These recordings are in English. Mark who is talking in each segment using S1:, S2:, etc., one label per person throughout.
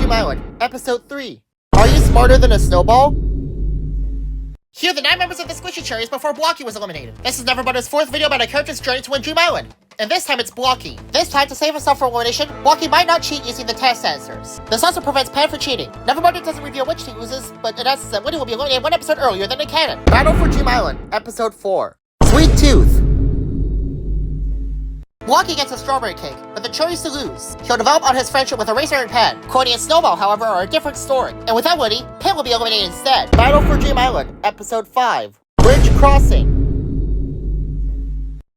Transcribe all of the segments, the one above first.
S1: Dream Island, Episode 3. Are you smarter than a snowball? Here are the 9 members of the Squishy Cherries before Blocky was eliminated. This is NeverButter's 4th video about a character's journey to win Dream Island. And this time it's Blocky. This time, to save himself from elimination, Blocky might not cheat using the test answers. This also prevents Pan from cheating. NeverButter doesn't reveal which team loses, but it asks that Winnie will be eliminated 1 episode earlier than in canon. Battle for Dream Island, Episode 4. Sweet Tooth. Blocky gets a strawberry cake, but the choice to lose. He'll develop on his friendship with Eraser and Pan. Courtney and Snowball, however, are a different story. And without Woody, Pan will be eliminated instead. Battle for Dream Island, Episode 5. Bridge Crossing.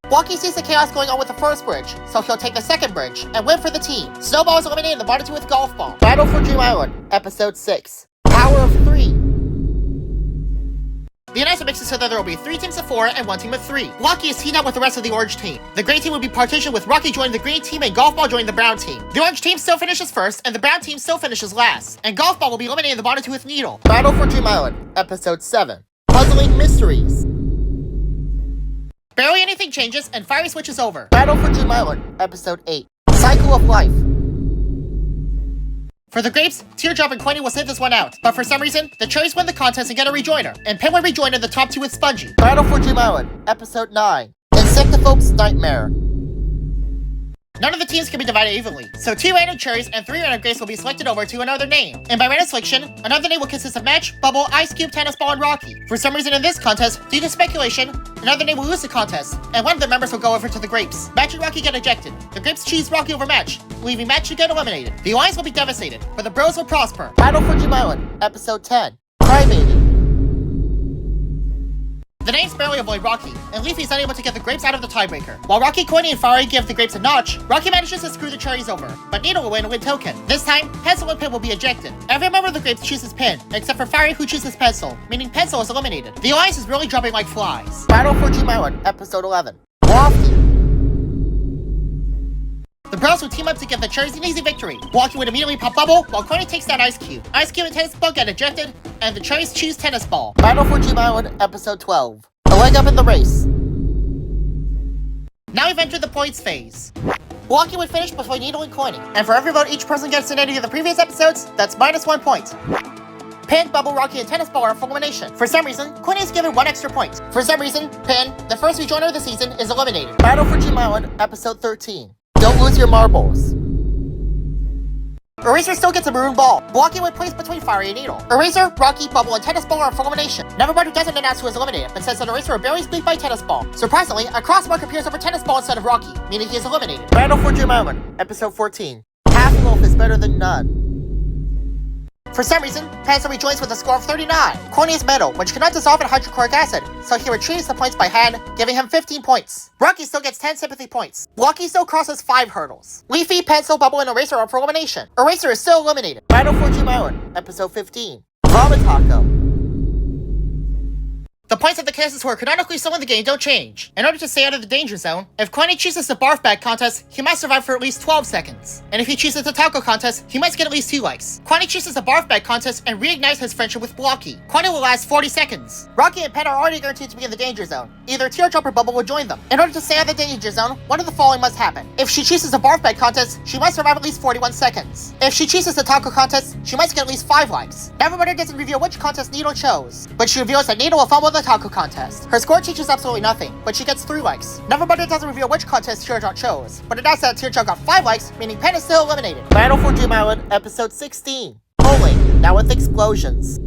S1: Blocky sees the chaos going on with the first bridge, so he'll take the second bridge and win for the team. Snowball is eliminated in the bottom 2 with Golf Ball. Battle for Dream Island, Episode 6. Power of 3. The announcer makes it so that there will be 3 teams of 4 and 1 team of 3. Blocky is teamed up with the rest of the orange team. The green team will be partitioned with Rocky joining the green team and Golf Ball joining the brown team. The orange team still finishes first, and the brown team still finishes last. And Golf Ball will be eliminated in the bottom 2 with Needle. Battle for Dream Island, Episode 7. Puzzling Mysteries. Barely anything changes, and Fiery switches over. Battle for Dream Island, Episode 8. Cycle of Life. For the grapes, Teardrop and Coiny will save this one out, but for some reason, the cherries win the contest and get a rejoiner, and Pen will rejoin in the top 2 with Spongy. Battle for Dream Island, Episode 9. Insectophobe's Nightmare. None of the teams can be divided evenly, so 2 random cherries and 3 random grapes will be selected over to another name. And by random selection, another name will consist of Match, Bubble, Ice Cube, Tennis Ball, and Rocky. For some reason in this contest, due to speculation, another name will lose the contest, and one of the members will go over to the grapes. Match and Rocky get ejected. The grapes choose Rocky over Match, leaving Match to get eliminated. The alliance will be devastated, but the bros will prosper. Battle for Dream Island, Episode 10. Crybaby. The names barely avoid Rocky, and Leafy is unable to get the grapes out of the tiebreaker. While Rocky, Coiny, and Fiery give the grapes a notch, Rocky manages to screw the cherries over, but Needle will win a win token. This time, Pencil and Pin will be ejected. Every member of the grapes chooses Pin, except for Fiery, who chooses Pencil, meaning Pencil is eliminated. The alliance is really dropping like flies. Battle for Dream Island, Episode 11. Blocky. The bros will team up to get the cherries an easy victory. Blocky would immediately pop Bubble, while Coiny takes down Ice Cube. Ice Cube and Tennis Ball get ejected, and the cherries choose Tennis Ball. Battle for Dream Island, Episode 12. A leg up in the race. Now we've entered the points phase. Blocky would finish between Needle and Coiny, and for every vote each person gets in any of the previous episodes, that's -1 point. Pin, Bubble, Rocky, and Tennis Ball are for elimination. For some reason, Coiny is given 1 extra point. For some reason, Pin, the first rejoiner of the season, is eliminated. Battle for Dream Island, Episode 13. Don't lose your marbles. Eraser still gets a maroon ball. Blocky would place between Fiery and Needle. Eraser, Rocky, Bubble, and Tennis Ball are for elimination. NeverButter doesn't announce who is eliminated, but says that Eraser will barely split by Tennis Ball. Surprisingly, a cross mark appears over Tennis Ball instead of Rocky, meaning he is eliminated. Battle for Dream Island, Episode 14. Half loaf is better than none. For some reason, Pencil rejoins with a score of 39. Coiny is metal, which cannot dissolve in hydrochloric acid, so he retrieves the points by hand, giving him 15 points. Rocky still gets 10 sympathy points. Blocky still crosses 5 hurdles. Leafy, Pencil, Bubble, and Eraser are for elimination. Eraser is still eliminated. Battle for Dream Island, Episode 15. Vomit Taco. The points of the contestants who are canonically still in the game don't change. In order to stay out of the danger zone, if Coiny chooses the barf bag contest, he must survive for at least 12 seconds. And if he chooses the taco contest, he must get at least 2 likes. Coiny chooses the barf bag contest and reignites his friendship with Blocky. Coiny will last 40 seconds. Rocky and Pen are already guaranteed to be in the danger zone. Either Teardrop or Bubble will join them. In order to stay out of the danger zone, one of the following must happen. If she chooses the barf bag contest, she must survive at least 41 seconds. If she chooses the taco contest, she must get at least 5 likes. NeverButter doesn't reveal which contest Needle chose, but she reveals that Needle will fumble the taco contest. Her score teaches absolutely nothing, but she gets 3 likes. NeverButter doesn't reveal which contest Teardrop chose, but it does that Teardrop got 5 likes, meaning Pen is still eliminated. Battle for Dream Island, Episode 16. Bowling, now with explosions.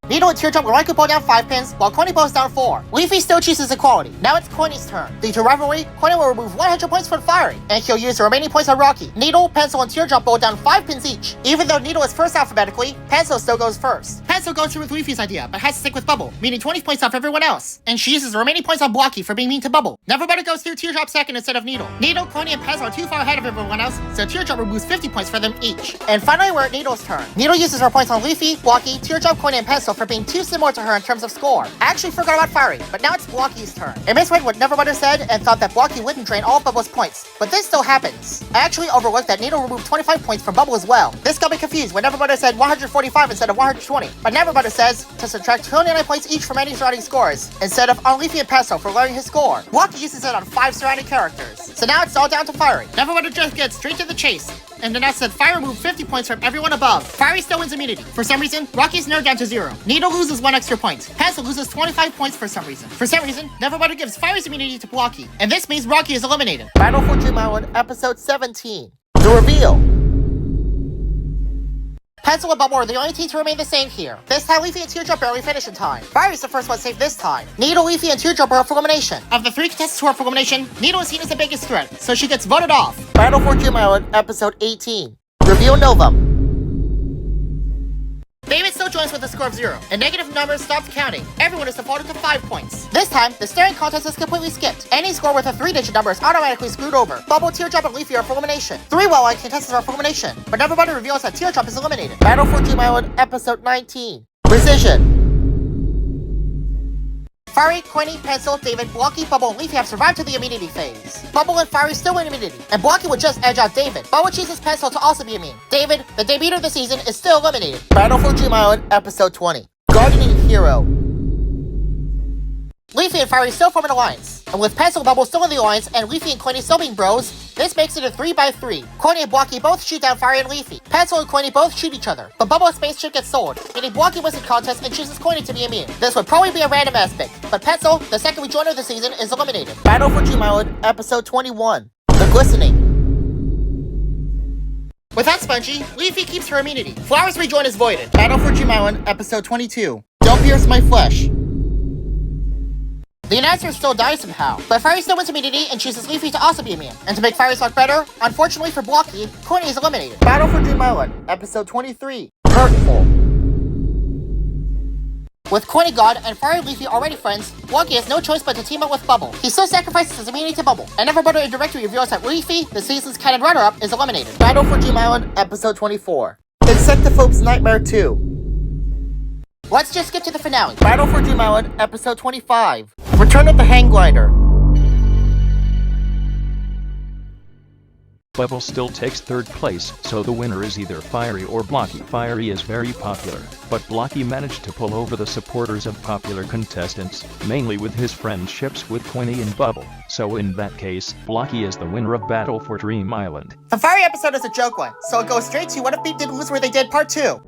S1: Needle and Teardrop will likely pull down 5 pins, while Coiny pulls down 4. Leafy still chooses equality. Now it's Coiny's turn. Due to rivalry, Coiny will remove 100 points from Fiery, and he'll use the remaining points on Rocky. Needle, Pencil, and Teardrop pull down 5 pins each. Even though Needle is first alphabetically, Pencil still goes first. Pencil goes through with Leafy's idea, but has to stick with Bubble, meaning 20 points off everyone else. And she uses the remaining points on Blocky for being mean to Bubble. NeverButter goes through Teardrop second instead of Needle. Needle, Coiny, and Pencil are too far ahead of everyone else, so Teardrop removes 50 points for them each. And finally, we're at Needle's turn. Needle uses her points on Leafy, Blocky, Teardrop, Coiny, and Pencil for being too similar to her in terms of score. I actually forgot about Fiery, but now it's Blocky's turn. I misread what NeverButter said and thought that Blocky wouldn't drain all of Bubble's points, but this still happens. I actually overlooked that Needle removed 25 points from Bubble as well. This got me confused when NeverButter said 145 instead of 120, but NeverButter says to subtract 29 points each from any surrounding scores, instead of on Leafy and Pencil for lowering his score. Blocky uses it on 5 surrounding characters. So now it's all down to Fiery. NeverButter just gets straight to the chase and announced that Fire removed 50 points from everyone above. Fiery still wins immunity. For some reason, Rocky is narrowed down to 0. Nito loses 1 extra point. Pencil loses 25 points for some reason. For some reason, NeverButter gives Fiery's immunity to Blocky, and this means Rocky is eliminated. Battle for Dream Island, episode 17. The reveal. Pencil and Bubble are the only team to remain the same here. This time, Leafy and Teardrop barely finish in time. Fiery's the first one saved this time. Needle, Leafy, and Teardrop are up for elimination. Of the 3 contestants who are up for elimination, Needle is seen as the biggest threat, so she gets voted off. Battle for Dream Island, episode 18. Reveal Novum. David still joins with a score of 0, and negative numbers stopped counting. Everyone is defaulted to 5 points. This time, the staring contest is completely skipped. Any score with a 3-digit number is automatically screwed over. Bubble, Teardrop, and Leafy are for elimination. 3 well-liked contestants are for elimination, but NeverButter reveals that Teardrop is eliminated. Battle for Dream Island, episode 19. Precision. Fiery, Quinny, Pencil, David, Blocky, Bubble, and Leafy have survived to the immunity phase. Bubble and Fiery still win immunity, and Blocky would just edge out David. Bubble chooses Pencil to also be immune. David, the debuter of the season, is still eliminated. Battle for Dream Island, episode 20. Gardening Hero. Leafy and Fiery still form an alliance, and with Pencil and Bubble still in the alliance, and Leafy and Quinny still being bros, this makes it a 3-by-3. Quinny and Blocky both shoot down Fiery and Leafy. Pencil and Quinny both shoot each other, but Bubble's spaceship gets sold, meaning Blocky wins the contest and chooses Quinny to be immune. This would probably be a random aspect, but Pencil, the second rejoiner of the season, is eliminated. Battle for Dream Island, episode 21. The Glistening. Without Spongy, Leafy keeps her immunity. Flowers rejoin is voided. Battle for Dream Island, episode 22. Don't pierce my flesh. The announcer still dies somehow, but Fiery still wins immunity and chooses Leafy to also be immune. And to make Fiery's luck better, unfortunately for Blocky, Quinny is eliminated. Battle for Dream Island, episode 23. Hurtful. With Quinny gone and Fiery and Leafy already friends, Blocky has no choice but to team up with Bubble. He still sacrifices his immunity to Bubble, and NeverButter indirectly reveals that Leafy, the season's canon runner-up, is eliminated. Battle for Dream Island, episode 24. Insectophobe's Nightmare 2. Let's just get to the finale. Battle for Dream Island, episode 25. Return of the Hang Glider.
S2: Bubble still takes 3rd place, so the winner is either Fiery or Blocky. Fiery is very popular, but Blocky managed to pull over the supporters of popular contestants, mainly with his friendships with Quinny and Bubble. So in that case, Blocky is the winner of Battle for Dream Island.
S1: The Fiery episode is a joke one, so it goes straight to What If Beep Did Lose Where They Did Part 2.